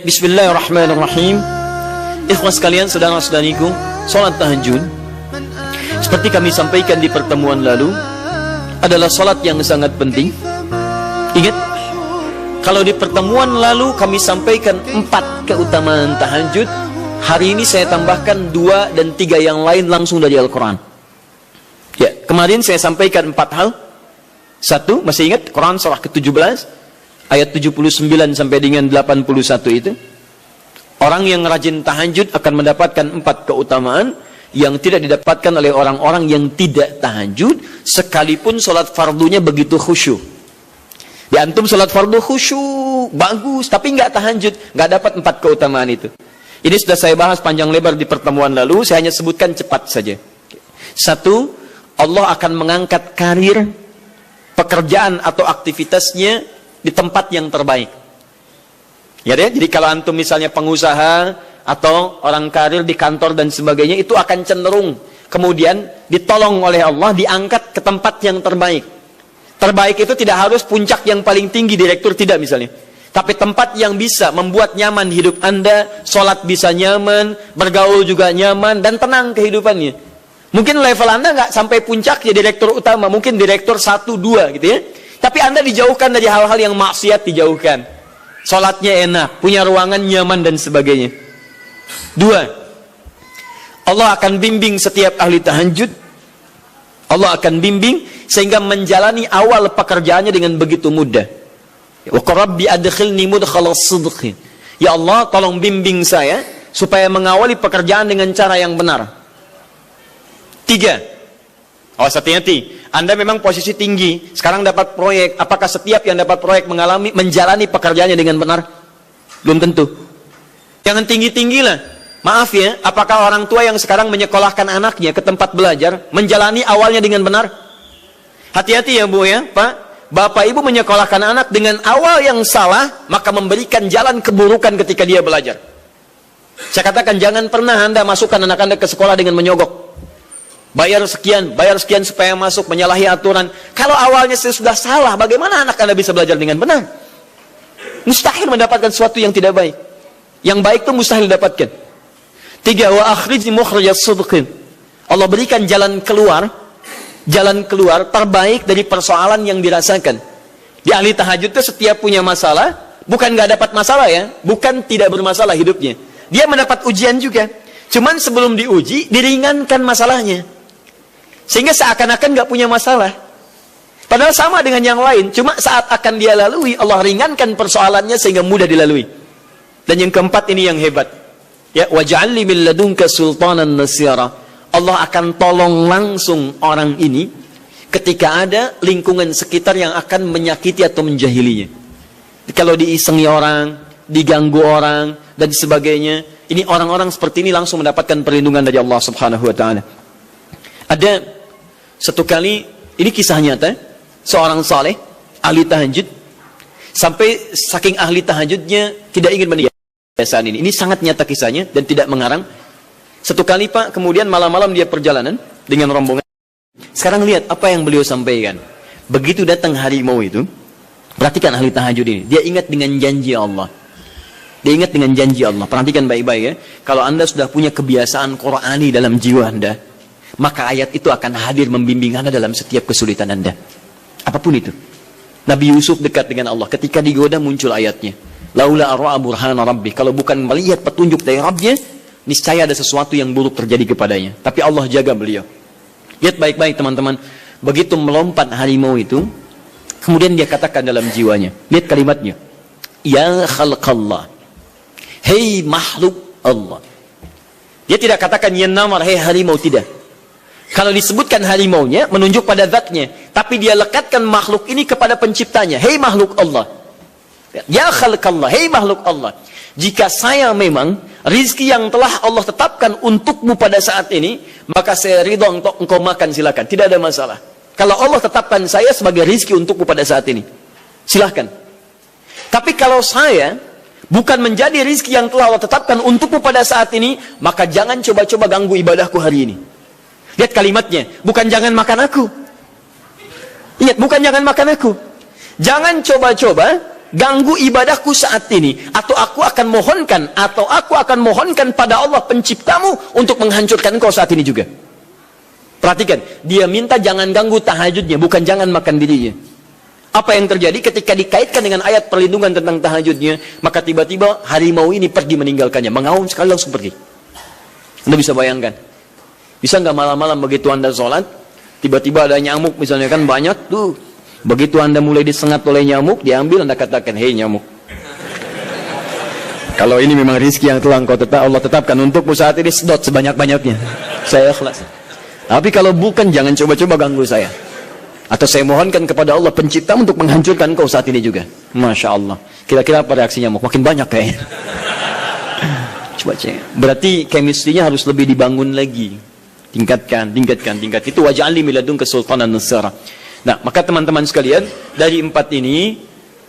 Bismillahirrahmanirrahim. Ikhwas sekalian, saudara-saudariku, salat tahajud seperti kami sampaikan di pertemuan lalu adalah salat yang sangat penting. Ingat, kalau di pertemuan lalu kami sampaikan 4 keutamaan tahajud, hari ini saya tambahkan 2 dan 3 yang lain langsung dari Al-Quran. Ya, kemarin saya sampaikan 4 hal. 1, masih ingat Quran surah ke-17 ayat 79 sampai dengan 81 itu, orang yang rajin tahajud akan mendapatkan 4 keutamaan yang tidak didapatkan oleh orang-orang yang tidak tahajud, sekalipun sholat fardunya begitu khusyuk. Di antum sholat fardu khusyuk, bagus, tapi nggak tahajud, nggak dapat 4 keutamaan itu. Ini sudah saya bahas panjang lebar di pertemuan lalu, saya hanya sebutkan cepat saja. 1, Allah akan mengangkat karir, pekerjaan atau aktivitasnya di tempat yang terbaik. Ya deh, jadi kalau antum misalnya pengusaha atau orang karir di kantor dan sebagainya, itu akan cenderung kemudian ditolong oleh Allah, diangkat ke tempat yang terbaik. Terbaik itu tidak harus puncak yang paling tinggi, direktur, tidak misalnya. Tapi tempat yang bisa membuat nyaman hidup Anda, sholat bisa nyaman, bergaul juga nyaman, dan tenang kehidupannya. Mungkin level Anda nggak sampai puncak ya direktur utama, mungkin direktur 1, 2 gitu ya. Tapi Anda dijauhkan dari hal-hal yang maksiat, dijauhkan. Sholatnya enak, punya ruangan nyaman dan sebagainya. 2, Allah akan bimbing setiap ahli tahajud. Allah akan bimbing sehingga menjalani awal pekerjaannya dengan begitu mudah. Wa rabbi adkhilni mudkhalas sidqin. Ya Allah, tolong bimbing saya supaya mengawali pekerjaan dengan cara yang benar. 3, hati-hati. Anda memang posisi tinggi, sekarang dapat proyek. Apakah setiap yang dapat proyek menjalani pekerjaannya dengan benar? Belum tentu. Jangan tinggi-tinggi lah. Maaf ya, apakah orang tua yang sekarang menyekolahkan anaknya ke tempat belajar menjalani awalnya dengan benar? Hati-hati ya Bu ya, Pak. Bapak Ibu menyekolahkan anak dengan awal yang salah, maka memberikan jalan keburukan ketika dia belajar. Saya katakan, jangan pernah Anda masukkan anak Anda ke sekolah dengan menyogok. Bayar sekian supaya masuk, menyalahi aturan. Kalau awalnya sudah salah, bagaimana anak Anda bisa belajar dengan benar? Mustahil mendapatkan sesuatu yang tidak baik. Yang baik itu mustahil didapatkan. 3, wa akhrijni mukhrajas sidqin. Allah berikan jalan keluar terbaik dari persoalan yang dirasakan. Di ahli tahajud itu setiap punya masalah, bukan nggak dapat masalah ya, bukan tidak bermasalah hidupnya. Dia mendapat ujian juga. Cuman sebelum diuji, diringankan masalahnya. Sehingga seakan-akan nggak punya masalah. Padahal sama dengan yang lain. Cuma saat akan dia lalui, Allah ringankan persoalannya sehingga mudah dilalui. Dan yang keempat ini yang hebat. Ya, waj'alni min ladunka sultanan nasira. Allah akan tolong langsung orang ini ketika ada lingkungan sekitar yang akan menyakiti atau menjahilinya. Kalau diisengi orang, diganggu orang, dan sebagainya, ini orang-orang seperti ini langsung mendapatkan perlindungan dari Allah Subhanahu wa Ta'ala. Ada satu kali, ini kisah nyata, seorang saleh ahli tahajud, sampai saking ahli tahajudnya tidak ingin meninggalkan kebiasaan ini. Ini sangat nyata kisahnya dan tidak mengarang. Satu kali Pak, kemudian malam-malam dia perjalanan dengan rombongan. Sekarang lihat apa yang beliau sampaikan. Begitu datang harimau itu, perhatikan ahli tahajud ini, dia ingat dengan janji Allah. Dia ingat dengan janji Allah. Perhatikan baik-baik ya. Kalau Anda sudah punya kebiasaan Qur'ani dalam jiwa Anda, maka ayat itu akan hadir membimbing Anda dalam setiap kesulitan Anda. Apapun itu. Nabi Yusuf dekat dengan Allah. Ketika digoda muncul ayatnya. Laula arra'a burhana rabbi. Kalau bukan melihat petunjuk dari Rabbnya, niscaya ada sesuatu yang buruk terjadi kepadanya. Tapi Allah jaga beliau. Lihat baik-baik teman-teman. Begitu melompat harimau itu, kemudian dia katakan dalam jiwanya. Lihat kalimatnya. Ya khalqallah. Hei makhluk Allah. Dia tidak katakan ya namar, hei harimau, tidak. Kalau disebutkan harimaunya menunjuk pada zatnya, tapi dia lekatkan makhluk ini kepada penciptanya. Hei makhluk Allah. Ya khalqallah, hei makhluk Allah. Jika saya memang rizki yang telah Allah tetapkan untukmu pada saat ini, maka saya ridho untuk engkau makan, silakan. Tidak ada masalah. Kalau Allah tetapkan saya sebagai rizki untukmu pada saat ini, silahkan. Tapi kalau saya bukan menjadi rizki yang telah Allah tetapkan untukmu pada saat ini, maka jangan coba-coba ganggu ibadahku hari ini. Lihat kalimatnya, bukan jangan makan aku. Lihat, bukan jangan makan aku. Jangan coba-coba ganggu ibadahku saat ini, atau aku akan mohonkan pada Allah penciptamu untuk menghancurkan engkau saat ini juga. Perhatikan, dia minta jangan ganggu tahajudnya, bukan jangan makan dirinya. Apa yang terjadi ketika dikaitkan dengan ayat perlindungan tentang tahajudnya, maka tiba-tiba harimau ini pergi meninggalkannya, mengaum sekali langsung pergi. Anda bisa bayangkan, bisa nggak malam-malam begitu Anda sholat, tiba-tiba ada nyamuk misalnya kan banyak tuh, begitu Anda mulai disengat oleh nyamuk, diambil Anda katakan, hei nyamuk, kalau ini memang rizki yang telah Allah tetapkan untukmu saat ini, sedot sebanyak-banyaknya, saya ikhlas. Tapi kalau bukan, jangan coba-coba ganggu saya. Atau saya mohonkan kepada Allah pencipta untuk menghancurkan kau saat ini juga. Masya Allah. Kira-kira apa reaksi nyamuk? Makin banyak kayaknya. Coba cek. Berarti chemistry-nya harus lebih dibangun lagi. Tingkatkan. Itu waj'alni min ladunka sultanan nasira. Nah, maka teman-teman sekalian, dari 4 ini,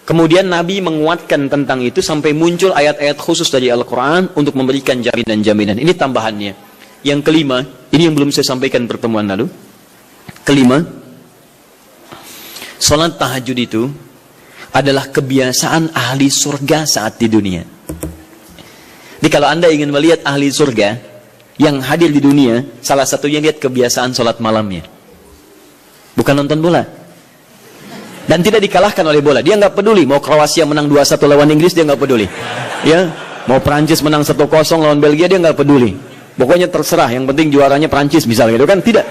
kemudian Nabi menguatkan tentang itu sampai muncul ayat-ayat khusus dari Al-Quran untuk memberikan jaminan-jaminan. Ini tambahannya. Yang kelima, ini yang belum saya sampaikan pertemuan lalu. Kelima, salat tahajud itu adalah kebiasaan ahli surga saat di dunia. Jadi kalau Anda ingin melihat ahli surga yang hadir di dunia, salah satunya lihat kebiasaan salat malamnya. Bukan nonton bola. Dan tidak dikalahkan oleh bola. Dia nggak peduli mau Kroasia menang 2-1 lawan Inggris, dia nggak peduli. Ya, mau Prancis menang 1-0 lawan Belgia, dia nggak peduli. Pokoknya terserah, yang penting juaranya Prancis misalnya gitu kan, tidak.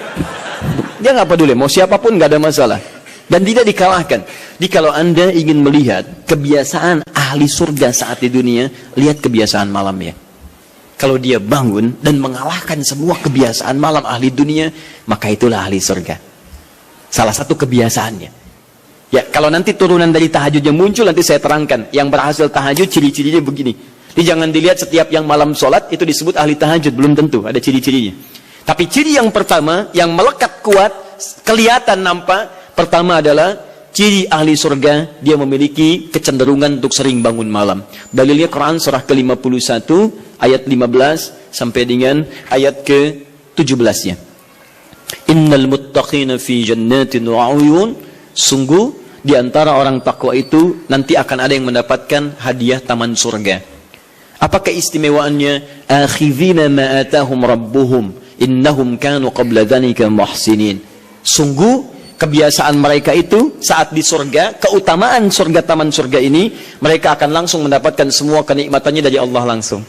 Dia nggak peduli, mau siapapun nggak ada masalah. Dan tidak dikalahkan. Jadi kalau Anda ingin melihat kebiasaan ahli surga saat di dunia, lihat kebiasaan malamnya. Kalau dia bangun dan mengalahkan semua kebiasaan malam ahli dunia, maka itulah ahli surga. Salah satu kebiasaannya. Ya, kalau nanti turunan dari tahajudnya muncul, nanti saya terangkan. Yang berhasil tahajud, ciri-cirinya begini. Jadi jangan dilihat setiap yang malam sholat, itu disebut ahli tahajud. Belum tentu, ada ciri-cirinya. Tapi ciri yang pertama, yang melekat kuat, kelihatan nampak, pertama adalah ciri ahli surga, dia memiliki kecenderungan untuk sering bangun malam. Dalilnya Quran surah ke-51 ayat 15 sampai dengan ayat ke-17-nya. Innal muttaqina fi jannatin wa 'uyun, sungguh di antara orang takwa itu nanti akan ada yang mendapatkan hadiah taman surga. Apa keistimewaannya? Akhidhina ma atahum rabbuhum innahum kanu qabla dzalika muhsinin. Sungguh kebiasaan mereka itu saat di surga, keutamaan surga, taman surga ini, mereka akan langsung mendapatkan semua kenikmatannya dari Allah langsung.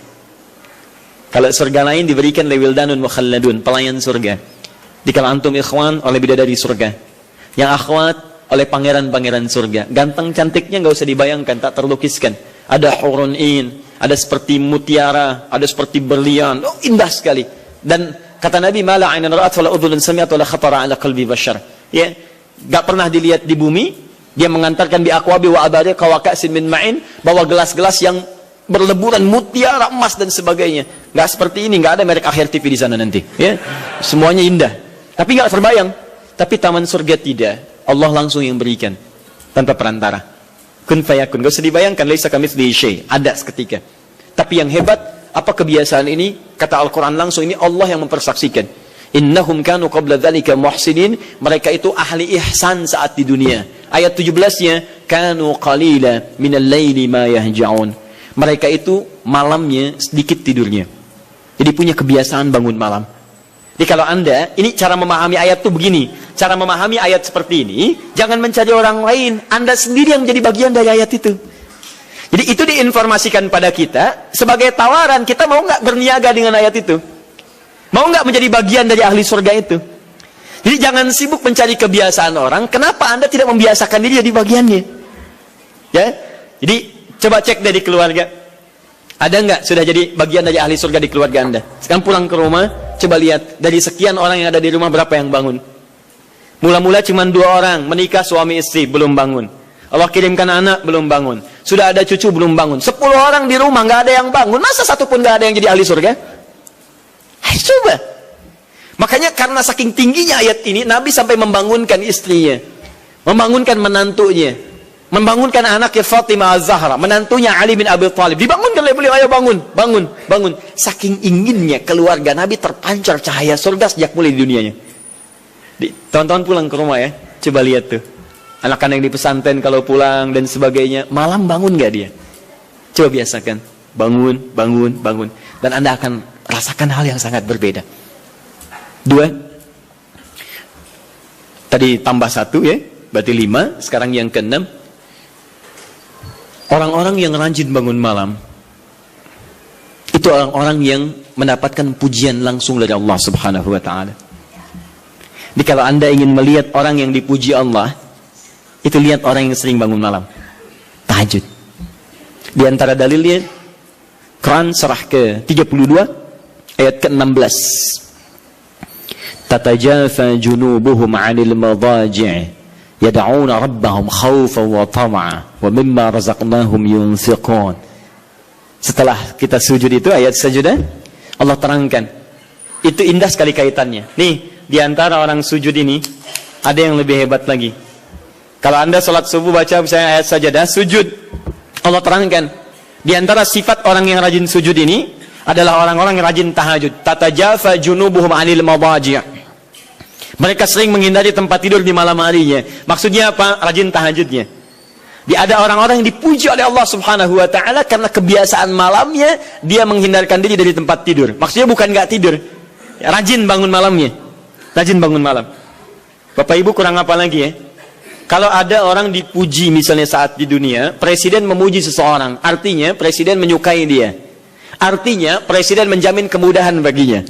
Kalau surga lain diberikan lewildanun mukhalladun, pelayan surga. Di kalau antum ikhwan oleh bidadari surga, yang akhwat oleh pangeran-pangeran surga. Ganteng cantiknya nggak usah dibayangkan, tak terlukiskan. Ada hurun in, ada seperti mutiara, ada seperti berlian, oh, indah sekali. Dan kata Nabi, mala ainan ra'at wala udhunun sami'at wala khatara ala qalbi bashar. Ya, gak pernah dilihat di bumi. Dia mengantarkan bi aqwabi wa abadi qawaqasin min ma'in, bawa gelas-gelas yang berleburan mutiara, emas dan sebagainya. Gak seperti ini, gak ada merek Akhir TV di sana nanti. Ya, semuanya indah. Tapi gak terbayang. Tapi taman surga tidak. Allah langsung yang berikan tanpa perantara. Kun fayakun. Gak usah dibayangkan. Laisa kamitslihi syai'. Ada seketika. Tapi yang hebat, apa kebiasaan ini? Kata Al-Quran langsung, ini Allah yang mempersaksikan. Innahum kanu qabla dzalika muhsinin. Mereka itu ahli ihsan saat di dunia. Ayat 17-nya, kanu qalila minal laili ma yahja'un. Mereka itu malamnya sedikit tidurnya. Jadi punya kebiasaan bangun malam. Jadi kalau Anda, ini cara memahami ayat itu begini. Cara memahami ayat seperti ini, jangan mencari orang lain. Anda sendiri yang menjadi bagian dari ayat itu. Jadi itu diinformasikan pada kita sebagai tawaran, kita mau nggak berniaga dengan ayat itu? Mau nggak menjadi bagian dari ahli surga itu? Jadi jangan sibuk mencari kebiasaan orang. Kenapa Anda tidak membiasakan diri jadi bagiannya? Ya, jadi coba cek dari keluarga. Ada nggak sudah jadi bagian dari ahli surga di keluarga Anda? Sekarang pulang ke rumah, coba lihat dari sekian orang yang ada di rumah berapa yang bangun? Mula-mula cuma 2 orang menikah suami istri belum bangun. Allah kirimkan anak belum bangun. Sudah ada cucu belum bangun. 10 orang di rumah nggak ada yang bangun. Masa satu pun nggak ada yang jadi ahli surga? Hai, coba. Makanya karena saking tingginya ayat ini, Nabi sampai membangunkan istrinya, membangunkan menantunya, membangunkan anaknya Fatimah Az-Zahra, menantunya Ali bin Abi Thalib. Dibangunkan oleh beliau, ayo bangun, bangun, bangun. Saking inginnya keluarga Nabi terpancar cahaya surga sejak mulai di dunianya. Tahun-tahun pulang ke rumah ya, coba lihat tuh. Anak-anak yang di pesantren kalau pulang dan sebagainya, malam bangun nggak dia? Coba biasakan, bangun. Dan Anda akan rasakan hal yang sangat berbeda. 2, tadi tambah 1 ya, berarti 5, sekarang yang ke-6. Orang-orang yang rajin bangun malam, itu orang-orang yang mendapatkan pujian langsung dari Allah Subhanahu wa ta'ala. Jadi kalau Anda ingin melihat orang yang dipuji Allah, itu lihat orang yang sering bangun malam, tahajud. Di antara dalilnya, Quran surah ke-32 ayat ke-16. Tatajafa junubuhum 'anil madaji' yad'una rabbahum khaufan wa tam'a wa mimma razaqnahum yunfiqun. Setelah kita sujud itu, ayat sajadah, Allah terangkan. Itu indah sekali kaitannya. Nih, di antara orang sujud ini, ada yang lebih hebat lagi. Kalau Anda sholat subuh baca misalnya ayat sajadah, sujud, Allah terangkan. Di antara sifat orang yang rajin sujud ini, adalah orang-orang yang rajin tahajud. Tatajafa junubuhum 'anil madaji'. Mereka sering menghindari tempat tidur di malam harinya. Maksudnya apa? Rajin tahajudnya. Ada orang-orang yang dipuji oleh Allah Subhanahu wa ta'ala karena kebiasaan malamnya dia menghindarkan diri dari tempat tidur. Maksudnya bukan nggak tidur, rajin bangun malamnya, rajin bangun malam. Bapak Ibu kurang apa lagi ya? Kalau ada orang dipuji misalnya saat di dunia, presiden memuji seseorang, artinya presiden menyukai dia, artinya presiden menjamin kemudahan baginya.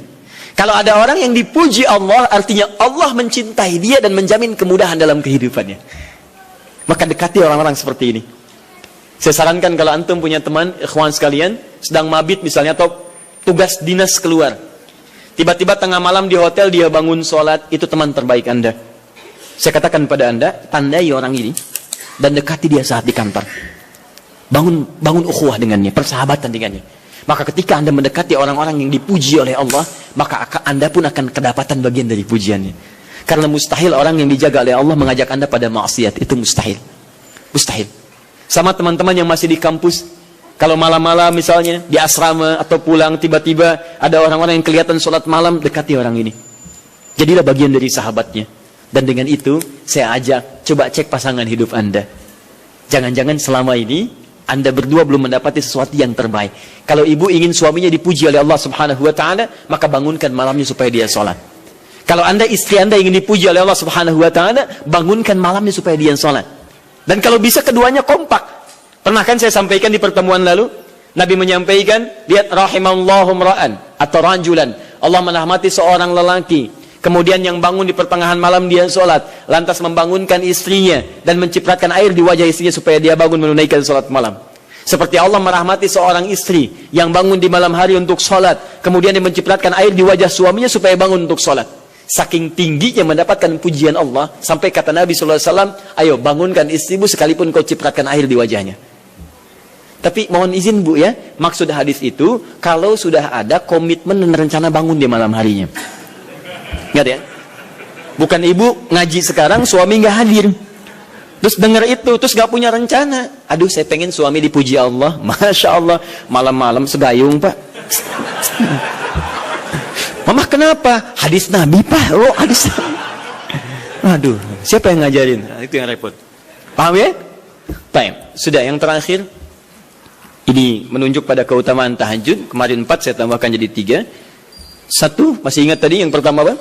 Kalau ada orang yang dipuji Allah, artinya Allah mencintai dia dan menjamin kemudahan dalam kehidupannya. Maka dekati orang-orang seperti ini. Saya sarankan kalau antum punya teman, ikhwan sekalian, sedang mabit misalnya atau tugas dinas keluar, tiba-tiba tengah malam di hotel dia bangun sholat, itu teman terbaik Anda. Saya katakan pada Anda, tandai orang ini dan dekati dia saat di kantor. Bangun ukhuwah dengannya, persahabatan dengannya. Maka ketika Anda mendekati orang-orang yang dipuji oleh Allah, maka Anda pun akan kedapatan bagian dari pujiannya. Karena mustahil orang yang dijaga oleh Allah mengajak Anda pada maksiat. Itu mustahil. Mustahil. Sama teman-teman yang masih di kampus, kalau malam-malam misalnya di asrama atau pulang, tiba-tiba ada orang-orang yang kelihatan sholat malam, dekati orang ini. Jadilah bagian dari sahabatnya. Dan dengan itu saya ajak, coba cek pasangan hidup Anda. Jangan-jangan selama ini Anda berdua belum mendapati sesuatu yang terbaik. Kalau ibu ingin suaminya dipuji oleh Allah Subhanahu wa ta'ala, maka bangunkan malamnya supaya dia sholat. Kalau Anda, istri Anda ingin dipuji oleh Allah Subhanahu wa ta'ala, bangunkan malamnya supaya dia sholat. Dan kalau bisa keduanya kompak. Pernah kan saya sampaikan di pertemuan lalu, Nabi menyampaikan, lihat rahimallahu mra'an atau rajulan, Allah merahmati seorang lelaki, kemudian yang bangun di pertengahan malam dia sholat, lantas membangunkan istrinya dan mencipratkan air di wajah istrinya supaya dia bangun menunaikan sholat malam. Seperti Allah merahmati seorang istri yang bangun di malam hari untuk sholat, kemudian dia mencipratkan air di wajah suaminya supaya bangun untuk sholat. Saking tingginya mendapatkan pujian Allah, sampai kata Nabi SAW, ayo bangunkan istrimu sekalipun kau cipratkan air di wajahnya. Tapi mohon izin Bu ya, maksud hadis itu, kalau sudah ada komitmen dan rencana bangun di malam harinya. Nggak ya? Bukan ibu ngaji sekarang, suami nggak hadir. Terus dengar itu, terus nggak punya rencana. Aduh, saya pengen suami dipuji Allah. Masya Allah, malam-malam segayung Pak. Mama kenapa? Hadis Nabi Pak. Oh hadis Nabi. Aduh, siapa yang ngajarin? Nah, itu yang repot. Paham ya? Baik, sudah yang terakhir. Ini menunjuk pada keutamaan tahajud. Kemarin 4, saya tambahkan jadi 3. 1, masih ingat tadi yang pertama apa?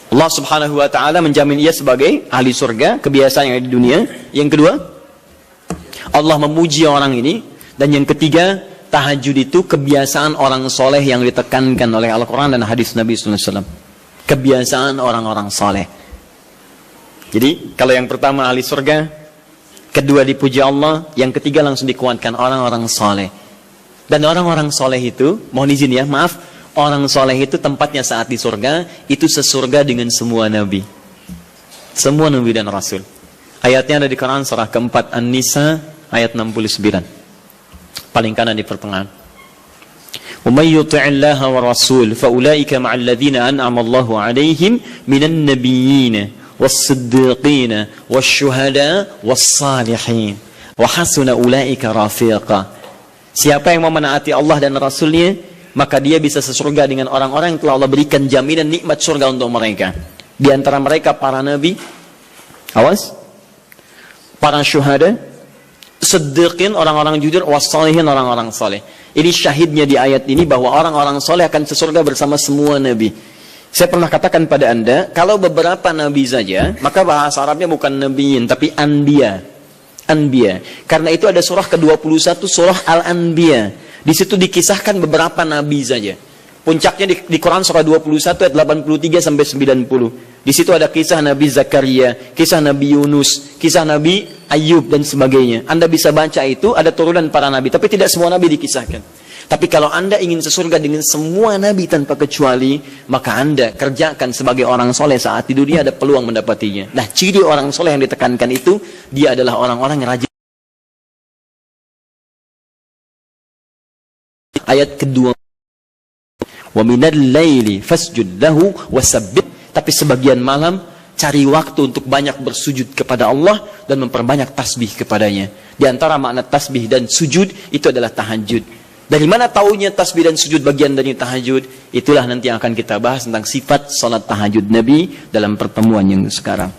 Allah Subhanahu wa ta'ala menjamin ia sebagai ahli surga, kebiasaan yang ada di dunia. Yang kedua, Allah memuji orang ini. Dan yang ketiga, tahajud itu kebiasaan orang soleh yang ditekankan oleh Al-Quran dan hadis Nabi SAW. Kebiasaan orang-orang soleh. Jadi kalau yang pertama ahli surga, kedua dipuji Allah, yang ketiga langsung dikuatkan orang-orang soleh. Dan orang-orang soleh itu, mohon izin ya, maaf, orang soleh itu tempatnya saat di surga, itu sesurga dengan semua nabi. Semua nabi dan rasul. Ayatnya ada di Quran surah keempat An-Nisa ayat 69. Paling kanan di pertengahan. Wa may yuti'illaha wa rasul fa ulaika ma'al ladzina an'ama Allahu 'alaihim minan nabiyyin was-siddiqin wasyuhada was-salihin wa hasuna ulaika rafiqa. Siapa yang mau menaati Allah dan Rasulnya, maka dia bisa sesurga dengan orang-orang yang telah Allah berikan jaminan nikmat surga untuk mereka. Di antara mereka para nabi, Awas. Para syuhada, siddiqin, orang-orang jujur, wassalihin, orang-orang saleh. Ini syahidnya di ayat ini bahwa orang-orang saleh akan ke surga bersama semua nabi. Saya pernah katakan pada Anda, kalau beberapa nabi saja, maka bahasa Arabnya bukan nabiyin, tapi anbiya. Anbiya. Karena itu ada surah ke-21, surah Al-Anbiya. Di situ dikisahkan beberapa nabi saja. Puncaknya di Quran surah 21 ayat 83 sampai 90. Di situ ada kisah Nabi Zakaria, kisah Nabi Yunus, kisah Nabi Ayub dan sebagainya. Anda bisa baca itu, ada turunan para nabi, tapi tidak semua nabi dikisahkan. Tapi kalau Anda ingin sesurga dengan semua nabi tanpa kecuali, maka Anda kerjakan sebagai orang soleh saat di dunia, ada peluang mendapatinya. Nah, ciri orang soleh yang ditekankan itu, dia adalah orang-orang yang rajin. Ayat kedua, wa minal laili fasjud lahu wasabbih. Tapi sebagian malam cari waktu untuk banyak bersujud kepada Allah dan memperbanyak tasbih kepadanya. Di antara makna tasbih dan sujud itu adalah tahajud. Dari mana taunya tasbih dan sujud bagian dari tahajud? Itulah nanti yang akan kita bahas tentang sifat salat tahajud Nabi dalam pertemuan yang sekarang.